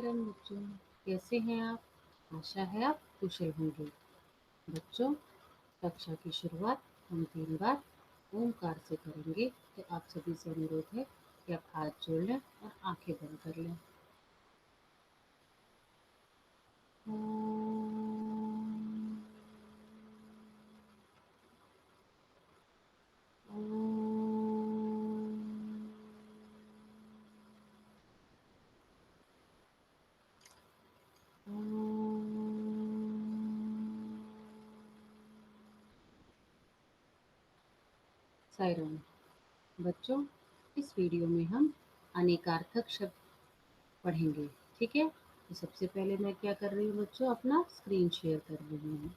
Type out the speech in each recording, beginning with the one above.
Siren बच्चों, कैसे हैं आप? आशा है आप कुशल होंगे। बच्चों, कक्षा की शुरुआत हम 3 बार ओमकार से करेंगे, तो आप सभी से अनुरोध है कि आप हाथ जोड़ लें और आंखें बंद कर लें। ओम, ओम, ओम। सायरन बच्चों, इस वीडियो में हम अनेकार्थक शब्द पढ़ेंगे, ठीक है? तो सबसे पहले मैं क्या कर रही हूँ बच्चों, अपना स्क्रीन शेयर कर रही हूँ।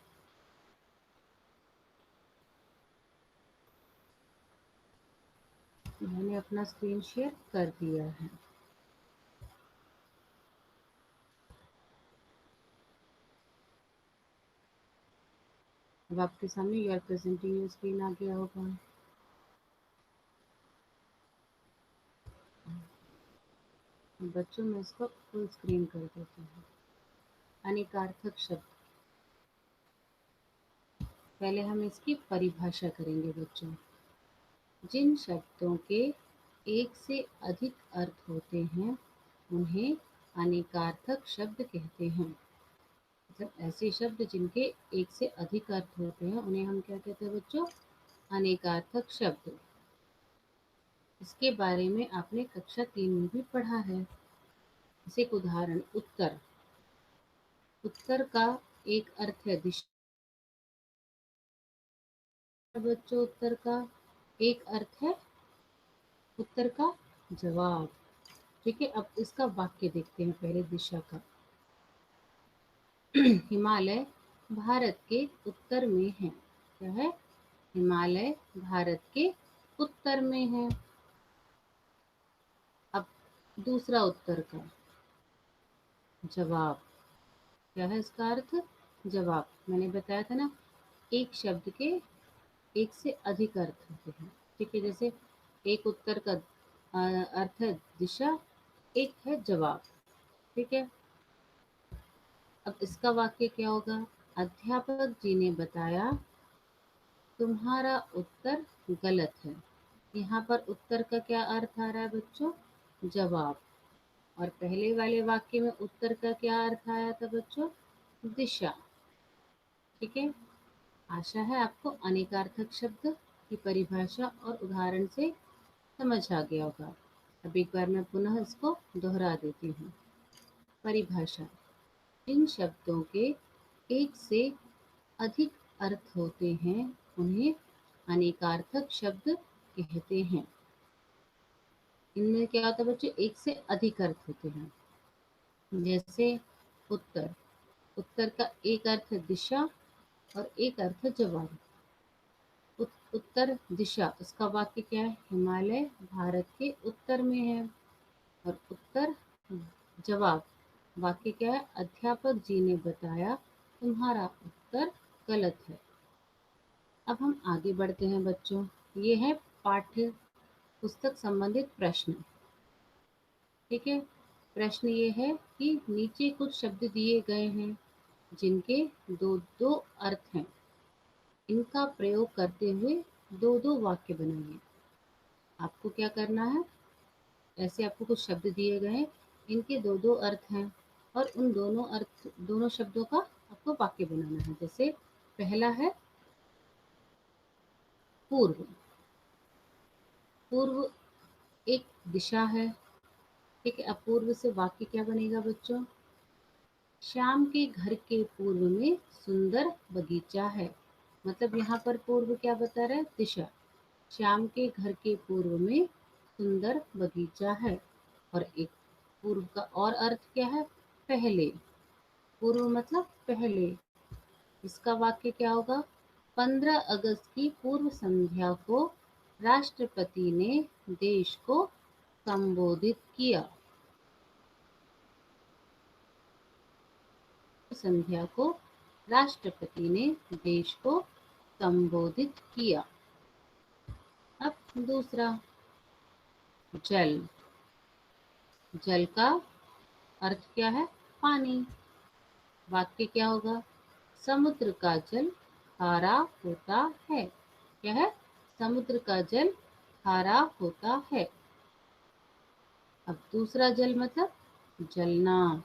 मैंने अपना स्क्रीन शेयर कर दिया है। अब आपके सामने you are presenting your screen आ गया होगा। बच्चों, मैं इसको फुल स्क्रीन कर देती हूँ। अनेकार्थक शब्द, पहले हम इसकी परिभाषा करेंगे बच्चों। जिन शब्दों के एक से अधिक अर्थ होते हैं उन्हें अनेकार्थक शब्द कहते हैं। मतलब ऐसे शब्द जिनके एक से अधिक अर्थ होते हैं उन्हें हम क्या कहते हैं बच्चों? अनेकार्थक शब्द। इसके बारे में आपने कक्षा 3 में भी पढ़ा है। जैसे एक उदाहरण, उत्तर। उत्तर का एक अर्थ है दिशा। बच्चों, उत्तर का एक अर्थ है उत्तर का जवाब। ठीक है, अब इसका वाक्य देखते हैं पहले दिशा का। हिमालय भारत के उत्तर में है। क्या है? हिमालय भारत के उत्तर में है। अब दूसरा उत्तर का जवाब, क्या है इसका अर्थ? जवाब। मैंने बताया था ना, एक शब्द के एक से अधिक अर्थ होते हैं। ठीक है, जैसे एक उत्तर का अर्थ है दिशा, एक है जवाब। ठीक है, अब इसका वाक्य क्या होगा? अध्यापक जी ने बताया तुम्हारा उत्तर गलत है। यहाँ पर उत्तर का क्या अर्थ आ रहा है बच्चों? जवाब। और पहले वाले वाक्य में उत्तर का क्या अर्थ आया था बच्चों? दिशा। ठीक है, आशा है आपको अनेकार्थक शब्द की परिभाषा और उदाहरण से समझ आ गया होगा। अब एक बार मैं पुनः इसको दोहरा देती हूँ। परिभाषा, इन शब्दों के एक से अधिक अर्थ होते हैं उन्हें अनेकार्थक शब्द कहते हैं। इनमें क्या होता है बच्चों? एक से अधिक अर्थ होते हैं। जैसे उत्तर, उत्तर का एक अर्थ है दिशा और एक अर्थ है जवाब। उत्तर दिशा, इसका वाक्य क्या है? हिमालय भारत के उत्तर में है। और उत्तर जवाब, वाक्य क्या है? अध्यापक जी ने बताया तुम्हारा उत्तर गलत है। अब हम आगे बढ़ते हैं बच्चों। ये है पाठ्य पुस्तक संबंधित प्रश्न। ठीक है, प्रश्न ये है कि नीचे कुछ शब्द दिए गए हैं जिनके दो दो अर्थ हैं। इनका प्रयोग करते हुए दो दो वाक्य बनाइए। आपको क्या करना है? ऐसे आपको कुछ शब्द दिए गए हैं, इनके दो दो अर्थ हैं और उन दोनों शब्दों का आपको वाक्य बनाना है। जैसे पहला है पूर्व। पूर्व एक दिशा है। ठीक है, अब पूर्व से वाक्य क्या बनेगा बच्चों? श्याम के घर के पूर्व में सुंदर बगीचा है। मतलब यहाँ पर पूर्व क्या बता रहा है? दिशा। श्याम के घर के पूर्व में सुंदर बगीचा है। और एक पूर्व का और अर्थ क्या है? पहले। पूर्व मतलब पहले। इसका वाक्य क्या होगा? 15 अगस्त की पूर्व संध्या को राष्ट्रपति ने देश को संबोधित किया। संध्या को राष्ट्रपति ने देश को संबोधित किया। अब दूसरा, जल। जल का अर्थ क्या है? पानी। वाक्य क्या होगा? समुद्र का जल खारा होता है। क्या है? समुद्र का जल खारा होता है। अब दूसरा जल मतलब जलना।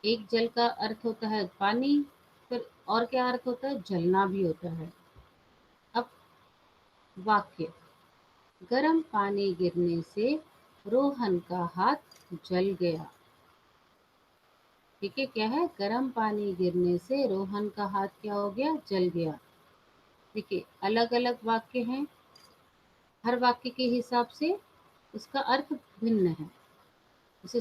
एक जल का अर्थ होता है पानी, फिर और क्या अर्थ होता है? जलना भी होता है। अब वाक्य, गर्म पानी गिरने से रोहन का हाथ जल गया। ठीक है, क्या है? गर्म पानी गिरने से रोहन का हाथ क्या हो गया? जल गया। देखिए, अलग अलग वाक्य हैं, हर वाक्य के हिसाब से उसका अर्थ भिन्न है। जैसे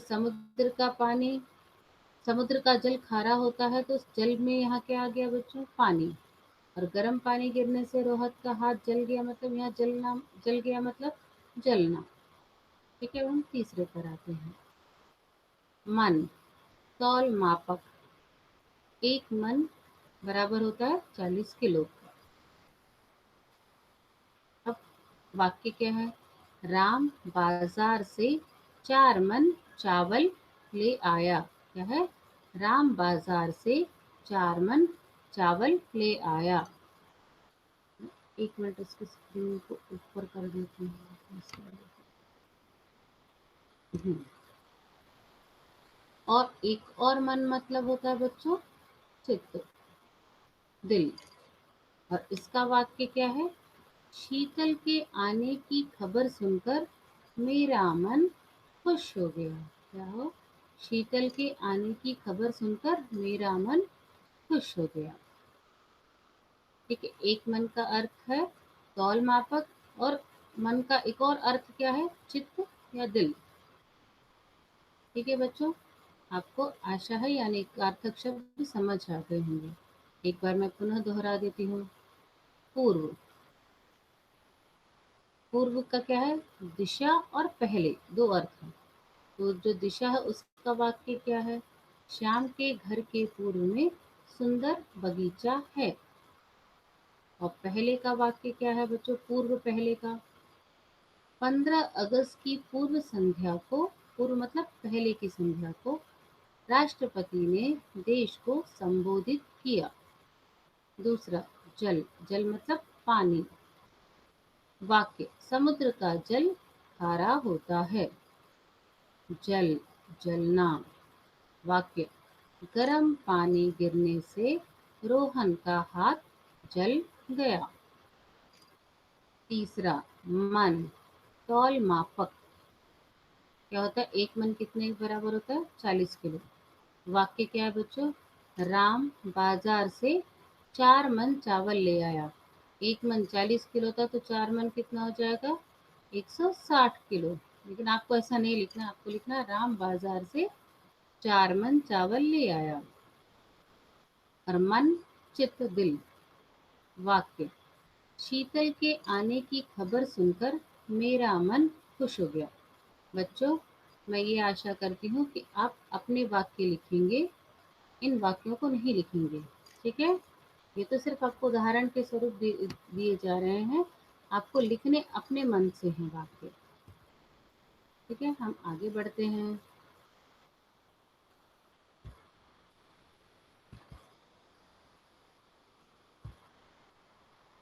समुद्र का जल खारा होता है, तो उस जल में यहाँ क्या आ गया बच्चों? पानी। और गर्म पानी गिरने से रोहत का हाथ जल गया, मतलब यहाँ जल गया मतलब जलना। ठीक है, हम तीसरे पर आते हैं। मन, तौल मापक। एक मन बराबर होता है 40 किलो। अब वाक्य क्या है? राम बाजार से 4 मन चावल ले आया। क्या है? राम बाजार से 4 मन चावल ले आया। एक मिनट, इसकी स्क्रीन को ऊपर कर देती हूँ। हम्म, और एक और मन मतलब होता है बच्चों चित्त, दिल। और इसका वाक्य क्या है? शीतल के आने की खबर सुनकर मेरा मन खुश हो गया। क्या हो? शीतल के आने की खबर सुनकर मेरा मन खुश हो गया। ठीक है, एक मन का अर्थ है तौल मापक, और मन का एक और अर्थ क्या है? चित्त या दिल। ठीक है बच्चों, आपको आशा है यानी सार्थक शब्द समझ आ गए होंगे। एक बार मैं पुनः दोहरा देती हूँ। पूर्व, पूर्व का क्या है? दिशा और पहले, दो अर्थ हैं। तो जो दिशा है उसका वाक्य क्या है? श्याम के घर के पूर्व में सुंदर बगीचा है। और पहले का वाक्य क्या है बच्चों? पूर्व पहले का, 15 अगस्त की पूर्व संध्या को, पूर्व मतलब पहले की संध्या को, राष्ट्रपति ने देश को संबोधित किया। दूसरा, जल, जल मतलब पानी। वाक्य, समुद्र का जल खारा होता है। जल, जलना। वाक्य, गर्म पानी गिरने से रोहन का हाथ जल गया। तीसरा, मन, तौल मापक। क्या होता है? एक मन कितने के बराबर होता है? 40 किलो। वाक्य क्या है बच्चों? राम बाजार से 4 मन चावल ले आया। एक मन 40 किलो था, तो 4 मन कितना हो जाएगा? 160 किलो। लेकिन आपको ऐसा नहीं लिखना, आपको लिखना राम बाजार से 4 मन चावल ले आया। और मन, चित्त, दिल। वाक्य, शीतल के आने की खबर सुनकर मेरा मन खुश हो गया। बच्चों, मैं ये आशा करती हूँ कि आप अपने वाक्य लिखेंगे, इन वाक्यों को नहीं लिखेंगे। ठीक है, ये तो सिर्फ आपको उदाहरण के स्वरूप दिए जा रहे हैं, आपको लिखने अपने मन से हैं वाक्य। ठीक है, हम आगे बढ़ते हैं।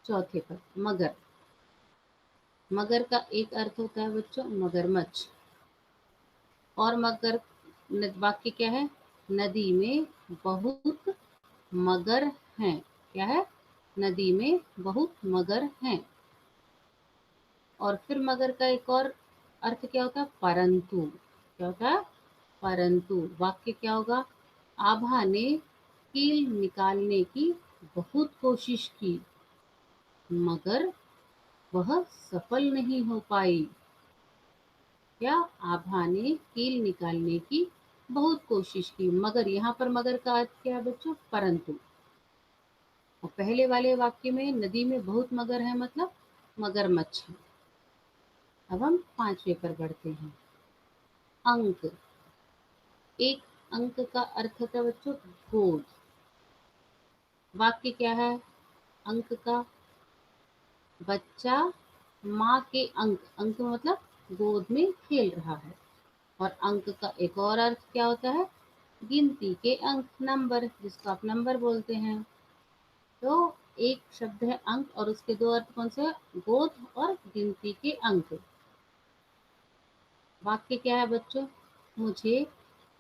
चौथे पर, मगर। मगर का एक अर्थ होता है बच्चों मगरमच्छ। और मगर, वाक्य क्या है? नदी में बहुत मगर हैं। क्या है? नदी में बहुत मगर हैं। और फिर मगर का एक और अर्थ क्या होता है? परंतु। क्या होता है? परंतु। वाक्य क्या होगा? आभा ने कील निकालने की बहुत कोशिश की, मगर वह सफल नहीं हो पाई। क्या? आभा ने कील निकालने की बहुत कोशिश की, मगर यहाँ पर मगर का अर्थ क्या है बच्चों? परंतु। और पहले वाले वाक्य में नदी में बहुत मगर है मतलब मगरमच्छ है। अब हम 5वें पर बढ़ते हैं। अंक, एक अंक का अर्थ होता है बच्चों गोद। वाक्य क्या है अंक का? बच्चा माँ के अंक, अंक मतलब गोद में खेल रहा है। और अंक का एक और अर्थ क्या होता है? गिनती के अंक, नंबर, जिसको आप नंबर बोलते हैं। तो एक शब्द है अंक और उसके दो अर्थ कौन से हैं? गोद और गिनती के अंक। वाक्य क्या है बच्चों? मुझे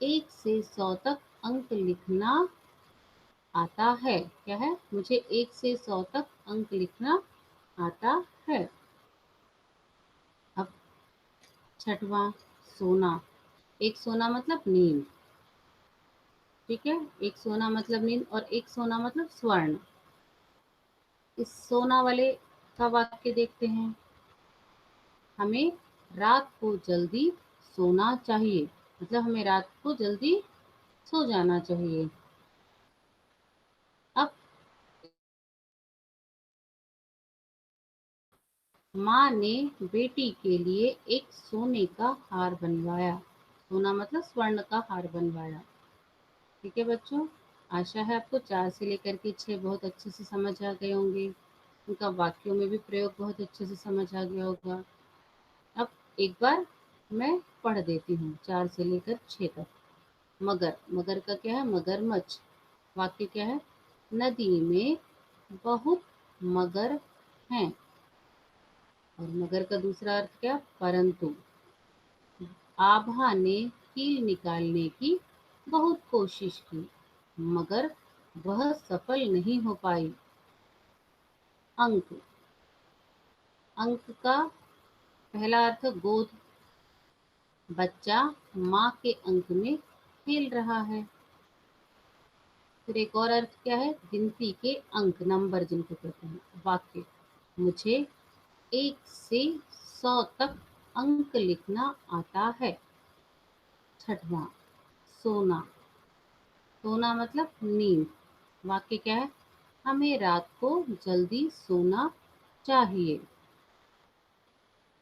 1 से 100 तक अंक लिखना आता है। क्या है? मुझे 1 से 100 तक अंक लिखना आता है। अब छठवां, सोना। एक सोना मतलब नींद, ठीक है। एक सोना मतलब नींद और एक सोना मतलब स्वर्ण। इस सोना वाले का वाक्य देखते हैं। हमें रात को जल्दी सोना चाहिए, मतलब हमें रात को जल्दी सो जाना चाहिए। अब माँ ने बेटी के लिए एक सोने का हार बनवाया। सोना मतलब स्वर्ण का हार बनवाया। ठीक है बच्चों, आशा है आपको 4 से लेकर के 6 बहुत अच्छे से समझ आ गए होंगे। उनका वाक्यों में भी प्रयोग बहुत अच्छे से समझ आ गया होगा। अब एक बार मैं पढ़ देती हूँ 4 से लेकर 6 तक। मगर, मगर का क्या है? मगरमच्छ। वाक्य क्या है? नदी में बहुत मगर हैं। और मगर का दूसरा अर्थ क्या? परंतु। आभा ने कील निकालने की बहुत कोशिश की, मगर वह सफल नहीं हो पाई। अंक, अंक का पहला अर्थ गोद। बच्चा माँ के अंक में खेल रहा है। फिर एक और अर्थ क्या है? गिनती के अंक, नंबर जिनको कहते हैं। वाक्य, मुझे 1 से 100 तक अंक लिखना आता है। छठवां, सोना। सोना मतलब नींद। वाक्य क्या है? हमें रात को जल्दी सोना चाहिए।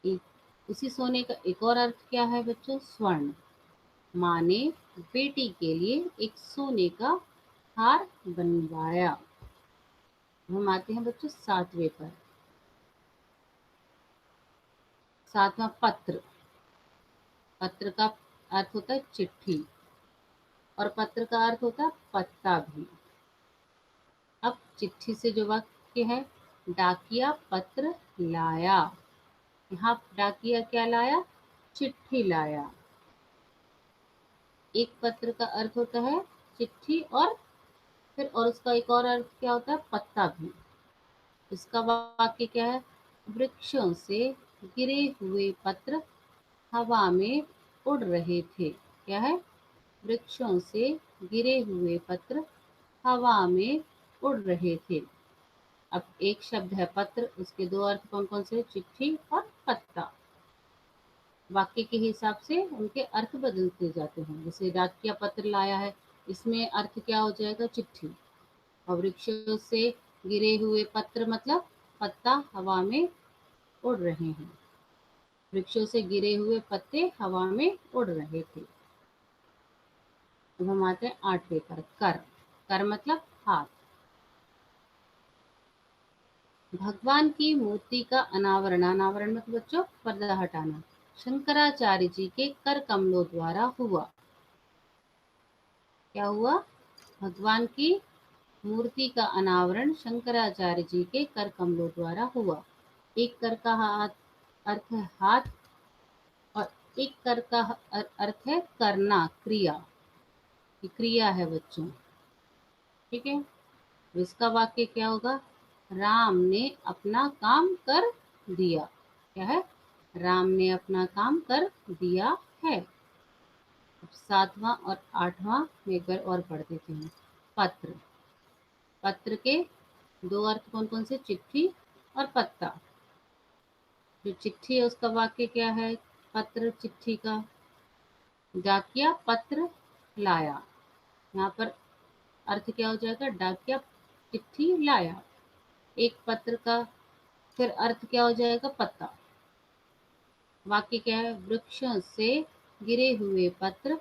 एक उसी सोने का एक और अर्थ क्या है बच्चों? स्वर्ण। माँ ने बेटी के लिए एक सोने का हार बनवाया। हम आते हैं बच्चों 7वें पर। 7वां, पत्र। पत्र का अर्थ होता है चिट्ठी और पत्र का अर्थ होता है पत्ता भी। अब चिट्ठी से जो वाक्य है, डाकिया पत्र लाया। यहाँ डाकिया क्या लाया? चिट्ठी लाया। एक पत्र का अर्थ होता है चिट्ठी और फिर और उसका एक और अर्थ क्या होता है? पत्ता भी। इसका वाक्य क्या है? वृक्षों से गिरे हुए पत्र हवा में उड़ रहे थे। क्या है? वृक्षों से गिरे हुए पत्र हवा में उड़ रहे थे। अब एक शब्द है पत्र, उसके दो अर्थ कौन कौन से? चिट्ठी और पत्ता। वाक्य के हिसाब से उनके अर्थ बदलते जाते हैं। जैसे डाकिया पत्र लाया है, इसमें अर्थ क्या हो जाएगा? चिट्ठी। और वृक्षों से गिरे हुए पत्र मतलब पत्ता हवा में उड़ रहे हैं। वृक्षों से गिरे हुए पत्ते हवा में उड़ रहे थे। अब हम आते हैं 8वें पर। कर। कर मतलब हाथ। भगवान की मूर्ति का अनावरण, अनावरण मतलब बच्चों पर्दा हटाना, शंकराचार्य जी के कर कमलों द्वारा हुआ। क्या हुआ? भगवान की मूर्ति का अनावरण शंकराचार्य जी के कर कमलों द्वारा हुआ। एक कर का हाथ अर्थ है हाथ और एक कर का अर्थ है करना, क्रिया। ये क्रिया है बच्चों, ठीक है। तो इसका वाक्य क्या होगा? राम ने अपना काम कर दिया। क्या है? राम ने अपना काम कर दिया है। अब 7वां और 8वां में एक बार और पढ़ देते हैं। पत्र। पत्र के दो अर्थ कौन कौन से? चिट्ठी और पत्ता। जो चिट्ठी है उसका वाक्य क्या है? पत्र चिट्ठी का। डाकिया पत्र लाया। यहाँ पर अर्थ क्या हो जाएगा? डाकिया चिट्ठी लाया। एक पत्र का फिर अर्थ क्या हो जाएगा? पत्ता। वाक्य क्या है? वृक्षों से गिरे हुए पत्र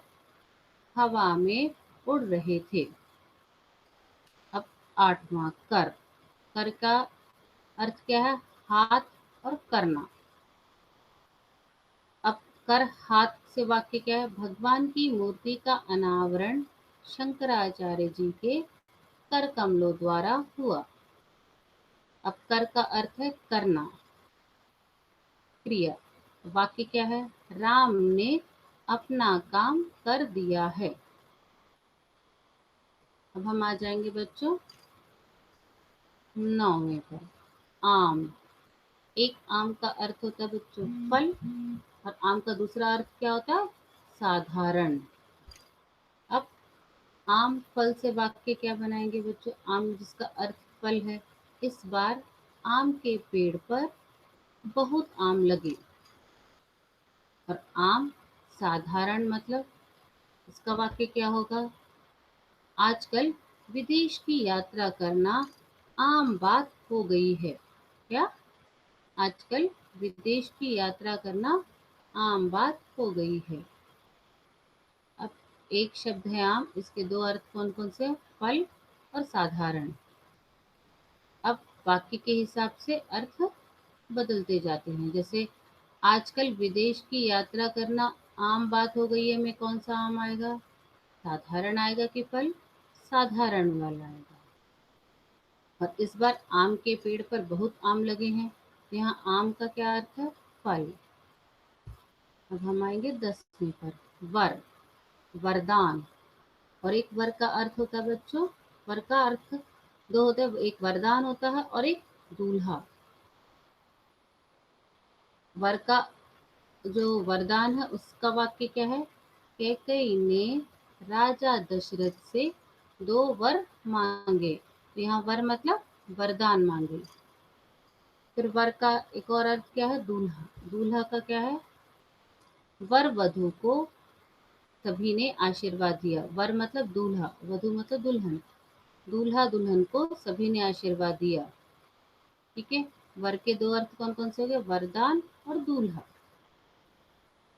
हवा में उड़ रहे थे। अब 8वां, कर। कर का अर्थ क्या है? हाथ और करना। अब कर हाथ से वाक्य क्या है? भगवान की मूर्ति का अनावरण शंकराचार्य जी के कर कमलों द्वारा हुआ। अब कर का अर्थ है करना, क्रिया। वाक्य क्या है? राम ने अपना काम कर दिया है। अब हम आ जाएंगे बच्चों 9वें पर। आम। एक आम का अर्थ होता है बच्चों फल, और आम का दूसरा अर्थ क्या होता है? साधारण। अब आम फल से वाक्य क्या बनाएंगे बच्चों? आम जिसका अर्थ फल है। इस बार आम के पेड़ पर बहुत आम लगे, और आम साधारण मतलब इसका वाक्य क्या होगा? आजकल विदेश की यात्रा करना आम बात हो गई है। क्या? आजकल विदेश की यात्रा करना आम बात हो गई है। अब एक शब्द है आम, इसके दो अर्थ कौन कौन से? फल और साधारण। अब वाक्य के हिसाब से अर्थ बदलते जाते हैं। जैसे आजकल विदेश की यात्रा करना आम बात हो गई है में कौन सा आम आएगा? साधारण आएगा कि फल? साधारण वाला आएगा। और इस बार आम के पेड़ पर बहुत आम लगे हैं, यहाँ आम का क्या अर्थ है? फल। अब हम आएंगे 10वें पर। वर, वरदान। और एक वर का अर्थ होता है बच्चों, वर का अर्थ दो होते हैं, एक वरदान होता है और एक दूल्हा। वर का जो वरदान है उसका वाक्य क्या है? कैकई ने राजा दशरथ से 2 वर मांगे। तो यहाँ वर मतलब वरदान मांगे। फिर वर का एक और अर्थ क्या है? दूल्हा। दूल्हा का क्या है? वर वधु को सभी ने आशीर्वाद दिया। वर मतलब दूल्हा, वधु मतलब दुल्हन। दूल्हा दुल्हन को सभी ने आशीर्वाद दिया। ठीक है। वर के दो अर्थ कौन कौन से हो गए? वरदान और दूल्हा।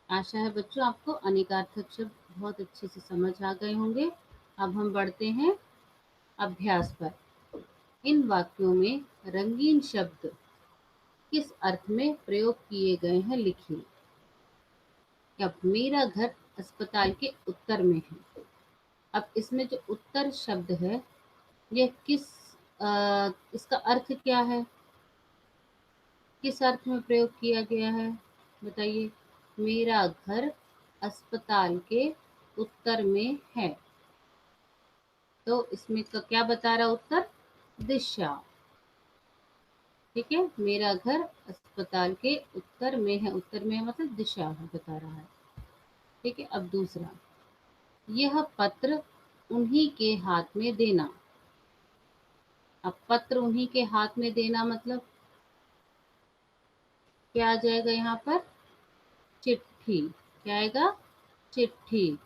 आशा है बच्चों आपको अनेकार्थक शब्द बहुत अच्छे से समझ आ गए होंगे। अब हम बढ़ते हैं अभ्यास पर। इन वाक्यों में रंगीन शब्द किस अर्थ में प्रयोग किए गए हैं लिखिए। अब मेरा घर अस्पताल के उत्तर में है। अब इसमें जो उत्तर शब्द है यह इसका अर्थ क्या है? किस अर्थ में प्रयोग किया गया है बताइए? मेरा घर अस्पताल के उत्तर में है, तो इसमें का क्या बता रहा उत्तर? दिशा। ठीक है, मेरा घर अस्पताल के उत्तर में है, उत्तर में मतलब दिशा है बता रहा है। ठीक है। अब दूसरा, यह पत्र उन्हीं के हाथ में देना। अब पत्र उन्हीं के हाथ में देना मतलब क्या आ जाएगा यहाँ पर? चिट्ठी। क्या आएगा? चिट्ठी।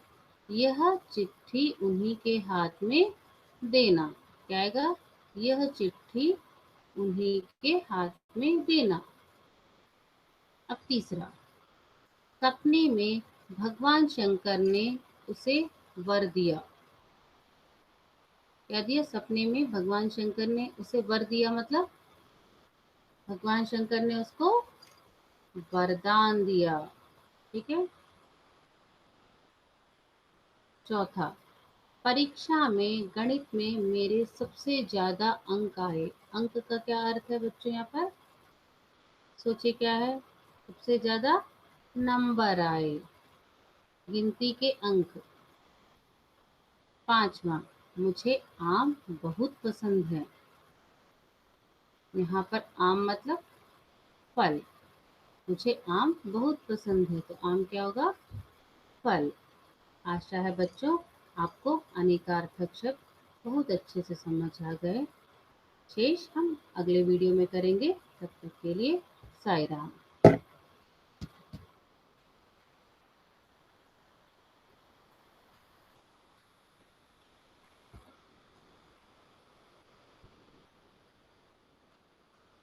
यह चिट्ठी उन्हीं के हाथ में देना। क्या आएगा? यह चिट्ठी उन्हीं के हाथ में देना। अब तीसरा, सपने में भगवान शंकर ने उसे वर दिया। क्या दिया? सपने में भगवान शंकर ने उसे वर दिया मतलब भगवान शंकर ने उसको वरदान दिया। ठीक है। चौथा, परीक्षा में गणित में मेरे सबसे ज्यादा अंक आए। अंक का क्या अर्थ है बच्चों? यहाँ पर सोचिए क्या है? सबसे ज्यादा नंबर आए, गिनती के अंक। पांचवा, मुझे आम बहुत पसंद है। यहाँ पर आम मतलब फल। मुझे आम बहुत पसंद है, तो आम क्या होगा? फल। आशा है बच्चों आपको अनेकार्थक शब्द बहुत अच्छे से समझ आ गए। शेष हम अगले वीडियो में करेंगे। तब तक के लिए साई राम।